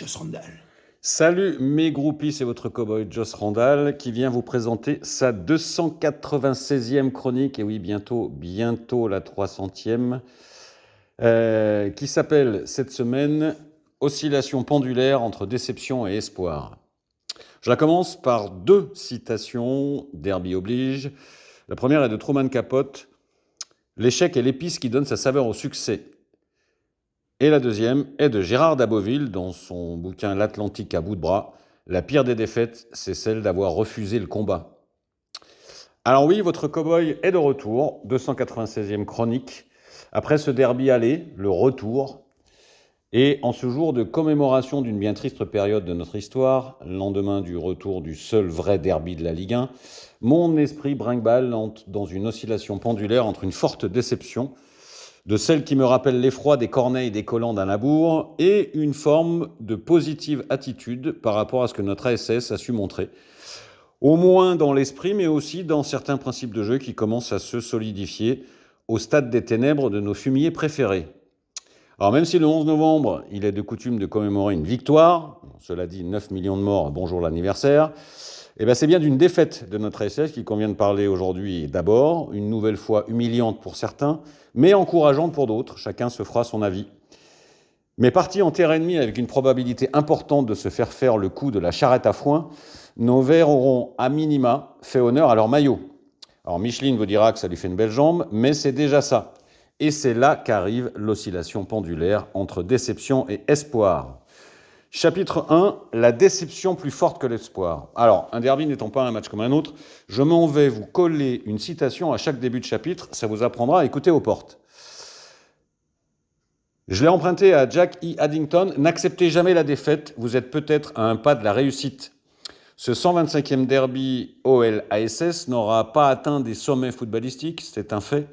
Joss Randall. Salut mes groupies, c'est votre cowboy Joss Randall qui vient vous présenter sa 296e chronique, et oui, bientôt la 300e, qui s'appelle cette semaine « Oscillation pendulaire entre déception et espoir ». Je la commence par deux citations, Derby oblige. La première est de Truman Capote, « L'échec est l'épice qui donne sa saveur au succès ». Et la deuxième est de Gérard d'Aboville, dans son bouquin L'Atlantique à bout de bras. La pire des défaites, c'est celle d'avoir refusé le combat. Alors oui, votre cow-boy est de retour, 296e chronique. Après ce derby aller, le retour. Et en ce jour de commémoration d'une bien triste période de notre histoire, lendemain du retour du seul vrai derby de la Ligue 1, mon esprit brinque-balle entre dans une oscillation pendulaire entre une forte déception, de celle qui me rappelle l'effroi des corneilles décollant d'un labour, et une forme de positive attitude par rapport à ce que notre ASS a su montrer, au moins dans l'esprit, mais aussi dans certains principes de jeu qui commencent à se solidifier au stade des ténèbres de nos fumiers préférés. Alors même si le 11 novembre, il est de coutume de commémorer une victoire, cela dit 9 millions de morts, bonjour l'anniversaire, c'est bien d'une défaite de notre ASS qu'il convient de parler aujourd'hui d'abord, une nouvelle fois humiliante pour certains, mais encourageante pour d'autres, chacun se fera son avis. Mais partis en terre ennemie avec une probabilité importante de se faire le coup de la charrette à foin, nos Verts auront à minima fait honneur à leur maillot. Alors Micheline vous dira que ça lui fait une belle jambe, mais c'est déjà ça. Et c'est là qu'arrive l'oscillation pendulaire entre déception et espoir. Chapitre 1, la déception plus forte que l'espoir. Alors, un derby n'étant pas un match comme un autre, je m'en vais vous coller une citation à chaque début de chapitre, ça vous apprendra à écouter aux portes. Je l'ai emprunté à Jack E. Addington, n'acceptez jamais la défaite, vous êtes peut-être à un pas de la réussite. Ce 125e derby OL-ASS n'aura pas atteint des sommets footballistiques, c'est un fait.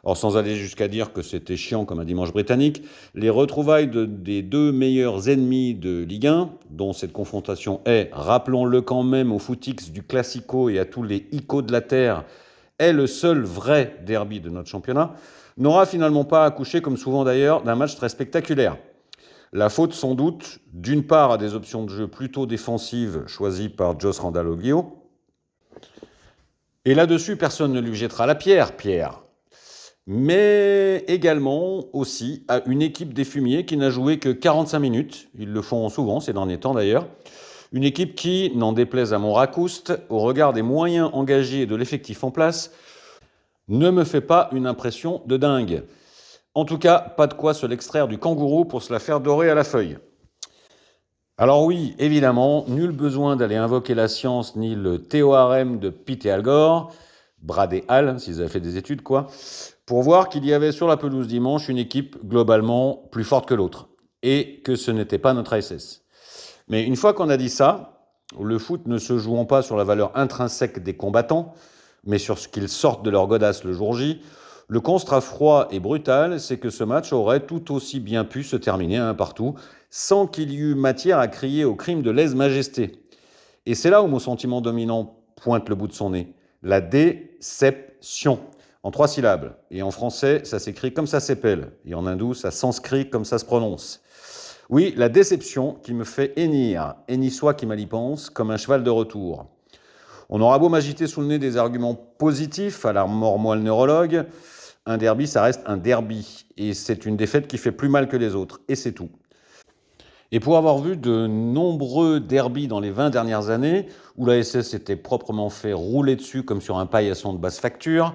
Or, sans aller jusqu'à dire que c'était chiant comme un dimanche britannique, les retrouvailles des deux meilleurs ennemis de Ligue 1, dont cette confrontation est, rappelons-le quand même aux footix du Classico et à tous les icos de la Terre, est le seul vrai derby de notre championnat, n'aura finalement pas accouché, comme souvent d'ailleurs, d'un match très spectaculaire. La faute sans doute, d'une part, à des options de jeu plutôt défensives choisies par Joss Randall Oglio, et là-dessus, personne ne lui jettera la pierre, mais également aussi à une équipe des fumiers qui n'a joué que 45 minutes, ils le font souvent ces derniers temps d'ailleurs, une équipe qui, n'en déplaise à mon racouste, au regard des moyens engagés et de l'effectif en place, ne me fait pas une impression de dingue. En tout cas, pas de quoi se l'extraire du kangourou pour se la faire dorer à la feuille. Alors oui, évidemment, nul besoin d'aller invoquer la science ni le théorème de Pitt et Al Gore, Brad et Hal, s'ils avaient fait des études quoi, pour voir qu'il y avait sur la pelouse dimanche une équipe globalement plus forte que l'autre, et que ce n'était pas notre ASS. Mais une fois qu'on a dit ça, le foot ne se jouant pas sur la valeur intrinsèque des combattants, mais sur ce qu'ils sortent de leur godasse le jour J, le constat froid et brutal, c'est que ce match aurait tout aussi bien pu se terminer un partout, sans qu'il y eût matière à crier au crime de lèse-majesté. Et c'est là où mon sentiment dominant pointe le bout de son nez. La déception. En 3 syllabes. Et en français, ça s'écrit comme ça s'épelle. Et en hindou, ça s'inscrit comme ça se prononce. Oui, la déception qui me fait hennir, hennissois qui mal y pense, comme un cheval de retour. On aura beau m'agiter sous le nez des arguments positifs, à la mort-moi le neurologue, un derby, ça reste un derby. Et c'est une défaite qui fait plus mal que les autres. Et c'est tout. Et pour avoir vu de nombreux derbys dans les 20 dernières années, où la SS s'était proprement fait rouler dessus comme sur un paillasson de basse facture,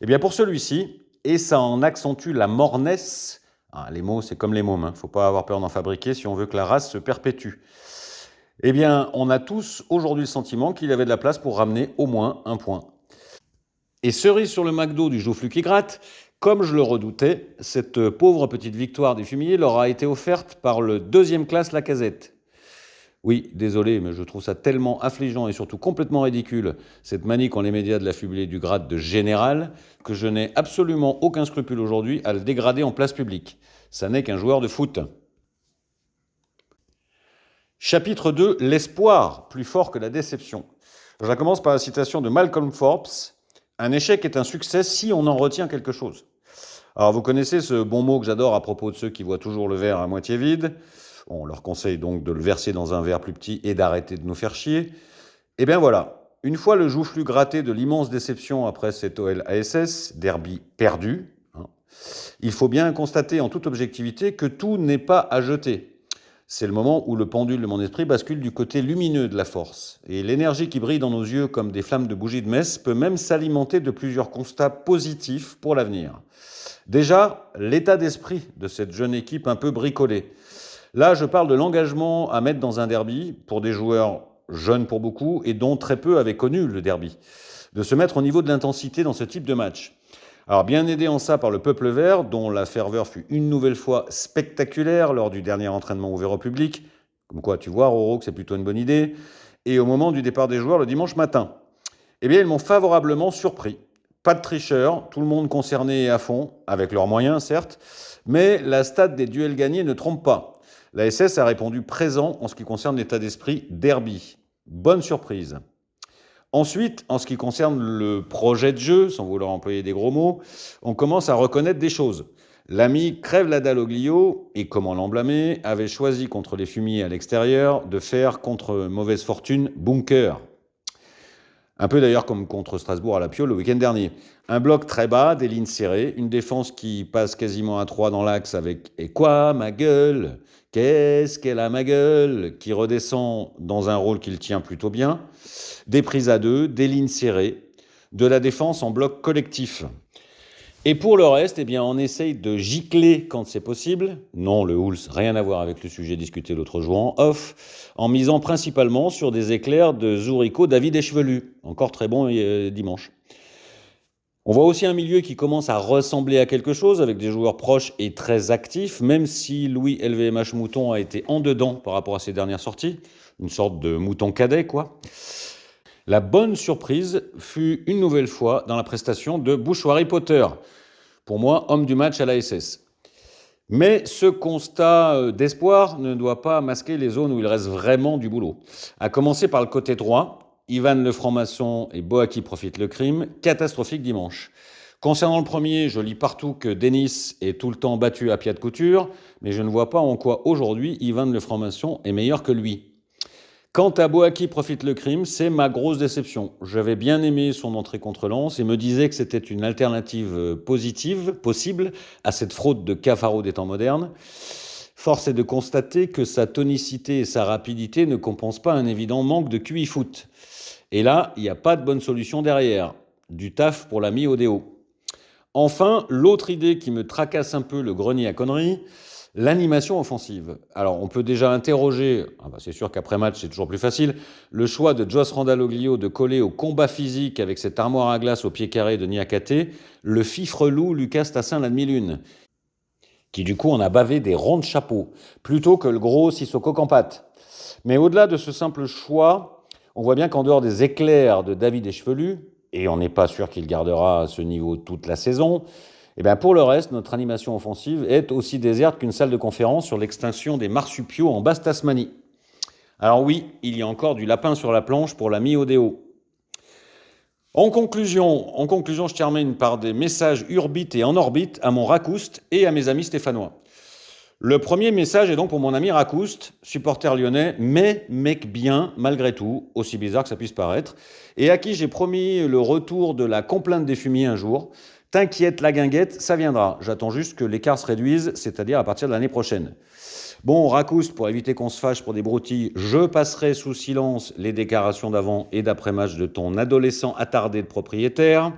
eh bien pour celui-ci, et ça en accentue la mornesse, les mots c'est comme les mômes, il ne faut pas avoir peur d'en fabriquer si on veut que la race se perpétue. Eh bien on a tous aujourd'hui le sentiment qu'il y avait de la place pour ramener au moins un point. Et cerise sur le McDo du Joufflu qui gratte, comme je le redoutais, cette pauvre petite victoire des fumiers leur a été offerte par le 2e classe Lacazette. Oui, désolé, mais je trouve ça tellement affligeant et surtout complètement ridicule, cette manie qu'ont les médias de l'affubler du grade de général, que je n'ai absolument aucun scrupule aujourd'hui à le dégrader en place publique. Ça n'est qu'un joueur de foot. Chapitre 2, l'espoir, plus fort que la déception. Je commence par la citation de Malcolm Forbes. Un échec est un succès si on en retient quelque chose. Alors vous connaissez ce bon mot que j'adore à propos de ceux qui voient toujours le verre à moitié vide. On leur conseille donc de le verser dans un verre plus petit et d'arrêter de nous faire chier. Eh bien voilà, une fois le joufflu gratté de l'immense déception après cet OL ASS, derby perdu, il faut bien constater en toute objectivité que tout n'est pas à jeter. C'est le moment où le pendule de mon esprit bascule du côté lumineux de la force. Et l'énergie qui brille dans nos yeux comme des flammes de bougies de messe peut même s'alimenter de plusieurs constats positifs pour l'avenir. Déjà, l'état d'esprit de cette jeune équipe un peu bricolée. Là, je parle de l'engagement à mettre dans un derby pour des joueurs jeunes pour beaucoup et dont très peu avaient connu le derby. De se mettre au niveau de l'intensité dans ce type de match. Alors bien aidé en ça par le peuple vert, dont la ferveur fut une nouvelle fois spectaculaire lors du dernier entraînement ouvert au public. Comme quoi, tu vois, Roro, que c'est plutôt une bonne idée. Et au moment du départ des joueurs le dimanche matin. Eh bien, ils m'ont favorablement surpris. Pas de tricheurs, tout le monde concerné à fond, avec leurs moyens certes, mais la stade des duels gagnés ne trompe pas. La SS a répondu présent en ce qui concerne l'état d'esprit derby. Bonne surprise. Ensuite, en ce qui concerne le projet de jeu, sans vouloir employer des gros mots, on commence à reconnaître des choses. L'ami crève la dalle au Glio, et comment l'en blâmer, avait choisi contre les fumiers à l'extérieur de faire contre mauvaise fortune bunker. Un peu d'ailleurs comme contre Strasbourg à la Pio le week-end dernier. Un bloc très bas, des lignes serrées, une défense qui passe quasiment à 3 dans l'axe avec « Et quoi, ma gueule ? Qu'est-ce qu'elle a, ma gueule ?» qui redescend dans un rôle qu'il tient plutôt bien. Des prises à 2, des lignes serrées, de la défense en bloc collectif. Et pour le reste, eh bien, on essaye de gicler quand c'est possible. Non, le Hulz, rien à voir avec le sujet discuté l'autre jour en off, en misant principalement sur des éclairs de Zourico David Échevelu, encore très bon dimanche. On voit aussi un milieu qui commence à ressembler à quelque chose, avec des joueurs proches et très actifs, même si Louis LVMH Mouton a été en dedans par rapport à ses dernières sorties, une sorte de mouton cadet, quoi. La bonne surprise fut une nouvelle fois dans la prestation de Bouchoirie Potter. Pour moi, homme du match à la SS. Mais ce constat d'espoir ne doit pas masquer les zones où il reste vraiment du boulot. À commencer par le côté droit, Ivan le franc-maçon et Boaki profite le crime, catastrophique dimanche. Concernant le premier, je lis partout que Denis est tout le temps battu à pied de couture, mais je ne vois pas en quoi aujourd'hui Ivan le franc-maçon est meilleur que lui. Quant à Boaki profite le crime, c'est ma grosse déception. J'avais bien aimé son entrée contre Lens et me disais que c'était une alternative positive, possible, à cette fraude de Cafaro des temps modernes. Force est de constater que sa tonicité et sa rapidité ne compensent pas un évident manque de QI foot. Et là, il n'y a pas de bonne solution derrière. Du taf pour l'ami Odéo. Enfin, l'autre idée qui me tracasse un peu le grenier à conneries, l'animation offensive. Alors, on peut déjà interroger, c'est sûr qu'après match, c'est toujours plus facile, le choix de Joss Randaloglio de coller au combat physique avec cette armoire à glace au pied carré de Niakate, le fifrelou Lucas Tassin la demi-lune, qui du coup en a bavé des ronds de chapeau, plutôt que le gros Sissoko Campate. Mais au-delà de ce simple choix, on voit bien qu'en dehors des éclairs de David Échevelu, et on n'est pas sûr qu'il gardera ce niveau toute la saison, et bien pour le reste, notre animation offensive est aussi déserte qu'une salle de conférence sur l'extinction des marsupiaux en Basse-Tasmanie. Alors oui, il y a encore du lapin sur la planche pour l'ami Odéo. En conclusion, je termine par des messages urbites et en orbite à mon Racouste et à mes amis stéphanois. Le premier message est donc pour mon ami Racouste, supporter lyonnais, mais mec bien malgré tout, aussi bizarre que ça puisse paraître, et à qui j'ai promis le retour de la complainte des fumiers un jour. T'inquiète, la guinguette, ça viendra. J'attends juste que l'écart se réduise, c'est-à-dire à partir de l'année prochaine. Bon, Racouste, pour éviter qu'on se fâche pour des broutilles, je passerai sous silence les déclarations d'avant et d'après-match de ton adolescent attardé de propriétaire.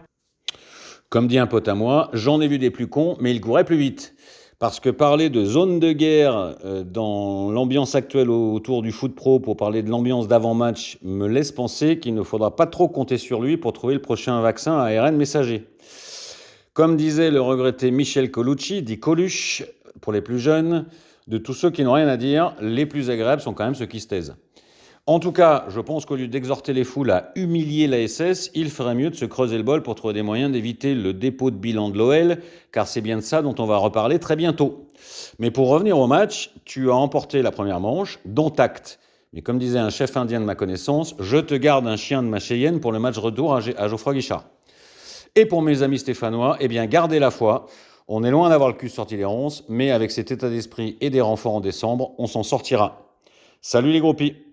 Comme dit un pote à moi, j'en ai vu des plus cons, mais ils couraient plus vite. Parce que parler de zone de guerre dans l'ambiance actuelle autour du foot pro pour parler de l'ambiance d'avant-match me laisse penser qu'il ne faudra pas trop compter sur lui pour trouver le prochain vaccin à ARN messager. Comme disait le regretté Michel Colucci, dit Coluche, pour les plus jeunes, de tous ceux qui n'ont rien à dire, les plus agréables sont quand même ceux qui se taisent. En tout cas, je pense qu'au lieu d'exhorter les foules à humilier la SS, il ferait mieux de se creuser le bol pour trouver des moyens d'éviter le dépôt de bilan de l'OL, car c'est bien de ça dont on va reparler très bientôt. Mais pour revenir au match, tu as emporté la première manche, dont acte. Mais comme disait un chef indien de ma connaissance, je te garde un chien de ma Cheyenne pour le match retour à Geoffroy Guichard. Et pour mes amis stéphanois, eh bien gardez la foi. On est loin d'avoir le cul sorti des ronces, mais avec cet état d'esprit et des renforts en décembre, on s'en sortira. Salut les groupies!